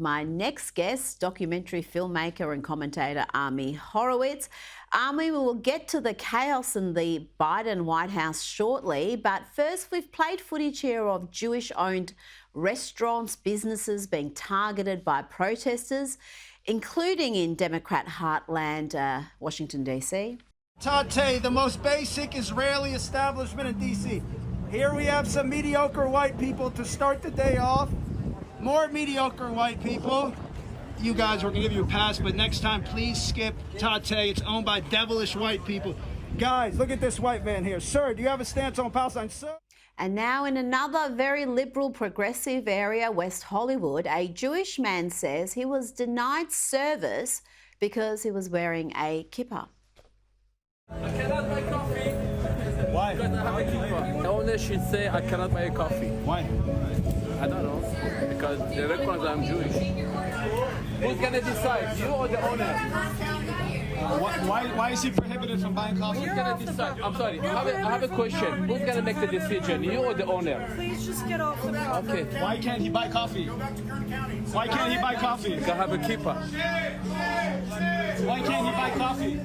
My next guest, documentary filmmaker and commentator Ami Horowitz. Ami, we will get to the chaos in the Biden White House shortly, but first we've played footage here of Jewish-owned restaurants, businesses being targeted by protesters, including in Democrat heartland, Washington, D.C. Tate, the most basic Israeli establishment in D.C. Here we have some mediocre white people to start the day off. More mediocre white people. You guys, we're gonna give you a pass, but next time, please skip Tate. It's owned by devilish white people. Guys, look at this white man here. Sir, do you have a stance on Palestine? Sir? And now in another very liberal, progressive area, West Hollywood, a Jewish man says he was denied service because he was wearing a kippah. I cannot buy coffee. Why? Because I have a kippah. The owner should say I cannot buy coffee. Why? I don't know. Because they recognize I'm Jewish. Who's gonna decide? You or the owner? Why is he prohibited from buying coffee? Who's gonna decide? I'm sorry. I have a question. Who's gonna make the decision? You or the owner? Please just get off the phone. Okay. Why can't he buy coffee? Why can't he buy coffee? Because I have a kippah. Why can't he buy coffee?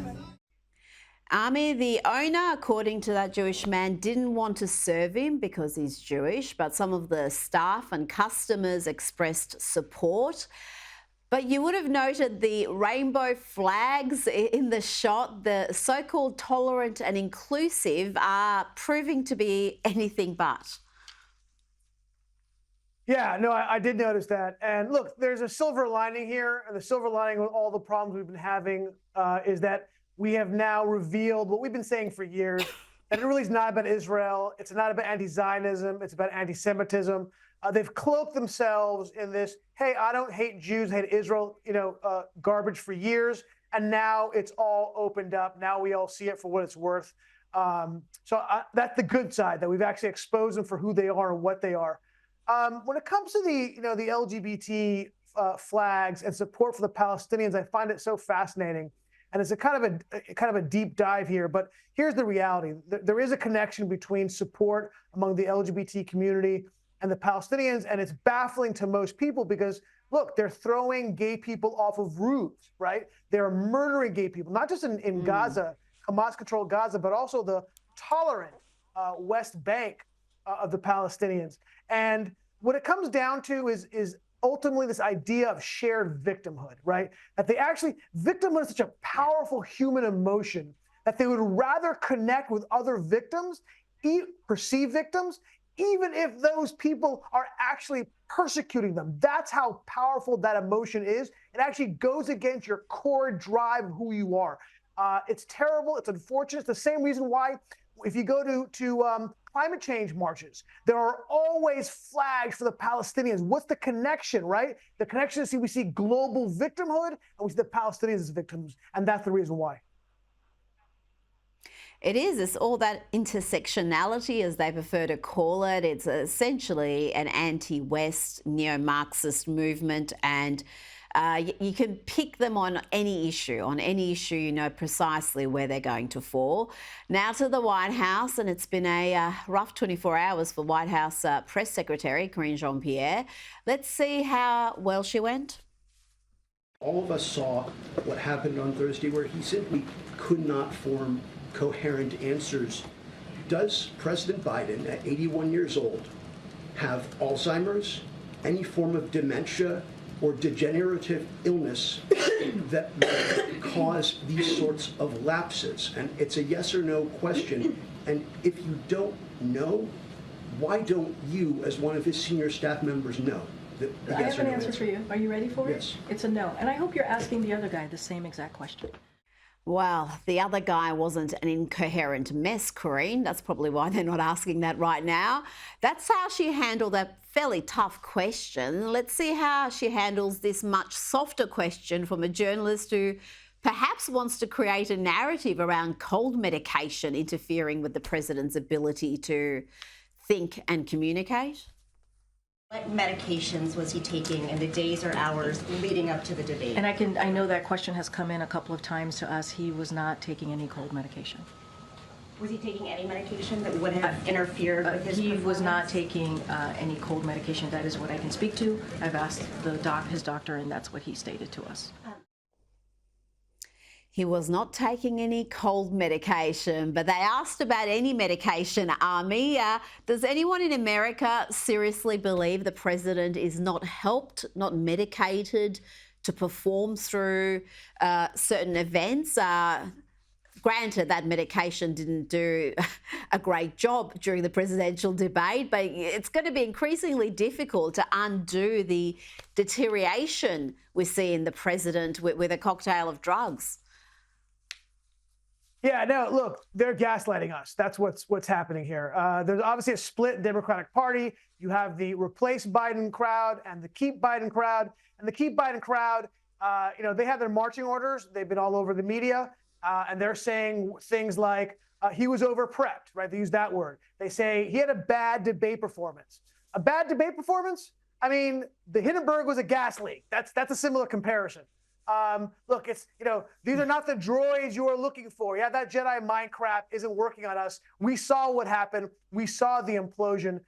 Ami, the owner, according to that Jewish man, didn't want to serve him because he's Jewish, but some of the staff and customers expressed support. But you would have noted the rainbow flags in the shot. The so-called tolerant and inclusive are proving to be anything but. Yeah, no, I did notice that. And look, there's a silver lining here. And the silver lining with all the problems we've been having is that we have now revealed what we've been saying for years, that it really is not about Israel. It's not about anti-Zionism. It's about anti-Semitism. They've cloaked themselves in this, hey, I don't hate Jews, hate Israel, garbage for years. And now it's all opened up. Now we all see it for what it's worth. So that's the good side, that we've actually exposed them for who they are and what they are. When it comes to the LGBT flags and support for the Palestinians, I find it so fascinating. And it's a kind of a deep dive here, but here's the reality. There is a connection between support among the LGBT community and the Palestinians, and it's baffling to most people because, look, they're throwing gay people off of roofs, right? They're murdering gay people, not just in Gaza, Hamas-controlled Gaza, but also the tolerant West Bank of the Palestinians. And what it comes down to is ultimately this idea of shared victimhood, right? That victimhood is such a powerful human emotion that they would rather connect with other victims, perceived victims, even if those people are actually persecuting them. That's how powerful that emotion is. It actually goes against your core drive of who you are. It's terrible. It's unfortunate. It's the same reason why if you go to climate change marches, there are always flags for the Palestinians. What's the connection, right? The connection is we see global victimhood and we see the Palestinians as victims. And that's the reason why. It is. It's all that intersectionality, as they prefer to call it. It's essentially an anti-West, neo-Marxist movement, and you can pick them on any issue. On any issue, you know precisely where they're going to fall. Now to the White House, and it's been a rough 24 hours for White House Press Secretary Karine Jean-Pierre. Let's see how well she went. All of us saw what happened on Thursday, where he simply could not form coherent answers. Does President Biden, at 81 years old, have Alzheimer's, any form of dementia, or degenerative illness that would cause these sorts of lapses? And it's a yes or no question. And if you don't know, why don't you, as one of his senior staff members, know? I have an answer for you. Are you ready for it? Yes. It's a no. And I hope you're asking the other guy the same exact question. Well, the other guy wasn't an incoherent mess, Karine. That's probably why they're not asking that right now. That's how she handled that fairly tough question. Let's see how she handles this much softer question from a journalist who perhaps wants to create a narrative around cold medication interfering with the president's ability to think and communicate. What medications was he taking in the days or hours leading up to the debate? And I know that question has come in a couple of times to us. He was not taking any cold medication. Was he taking any medication that would have interfered with his He was not performance? taking any cold medication. That is what I can speak to. I've asked his doctor, and that's what he stated to us. He was not taking any cold medication, but they asked about any medication, Ami. Does anyone in America seriously believe the president is not helped, not medicated to perform through certain events? Granted, that medication didn't do a great job during the presidential debate, but it's going to be increasingly difficult to undo the deterioration we see in the president with a cocktail of drugs. Yeah, no, look, they're gaslighting us. That's what's happening here. There's obviously a split Democratic Party. You have the replace Biden crowd and the keep Biden crowd. And the keep Biden crowd, they have their marching orders. They've been all over the media. And they're saying things like he was over-prepped, right? They use that word. They say he had a bad debate performance. A bad debate performance? I mean, the Hindenburg was a gas leak. That's a similar comparison. Look, these are not the droids you are looking for. Yeah, that Jedi mind crap isn't working on us. We saw what happened. We saw the implosion.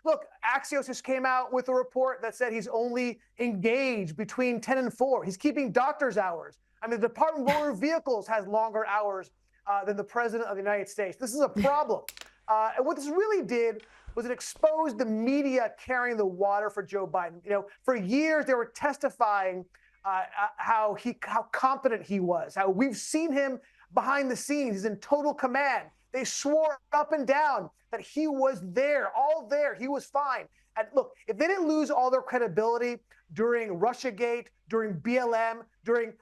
Look, Axios just came out with a report that said he's only engaged between 10 and 4. He's keeping doctor's hours. I mean, the Department of Motor Vehicles has longer hours than the President of the United States. This is a problem. And what this really did was it exposed the media carrying the water for Joe Biden. For years, they were testifying how competent he was, how we've seen him behind the scenes. He's in total command. They swore up and down that he was there, all there. He was fine. And look, if they didn't lose all their credibility during Russiagate, during BLM, during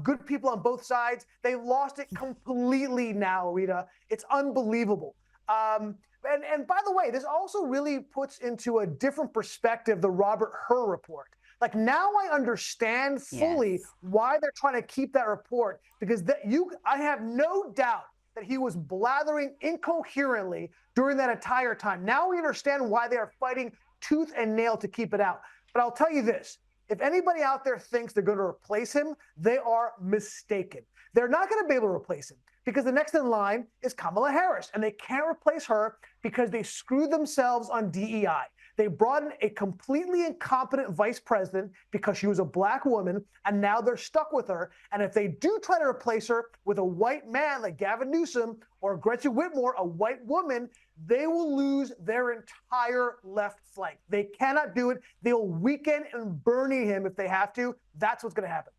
good people on both sides, they lost it completely now, Rita. It's unbelievable. And by the way, this also really puts into a different perspective the Robert Hur report. Like, now I understand fully why they're trying to keep that report, because I have no doubt that he was blathering incoherently during that entire time. Now we understand why they are fighting tooth and nail to keep it out. But I'll tell you this, if anybody out there thinks they're going to replace him, they are mistaken. They're not going to be able to replace him because the next in line is Kamala Harris, and they can't replace her because they screwed themselves on DEI. They brought in a completely incompetent vice president because she was a black woman, and now they're stuck with her. And if they do try to replace her with a white man like Gavin Newsom or Gretchen Whitmer, a white woman, they will lose their entire left flank. They cannot do it. They'll weaken and burn him if they have to. That's what's going to happen.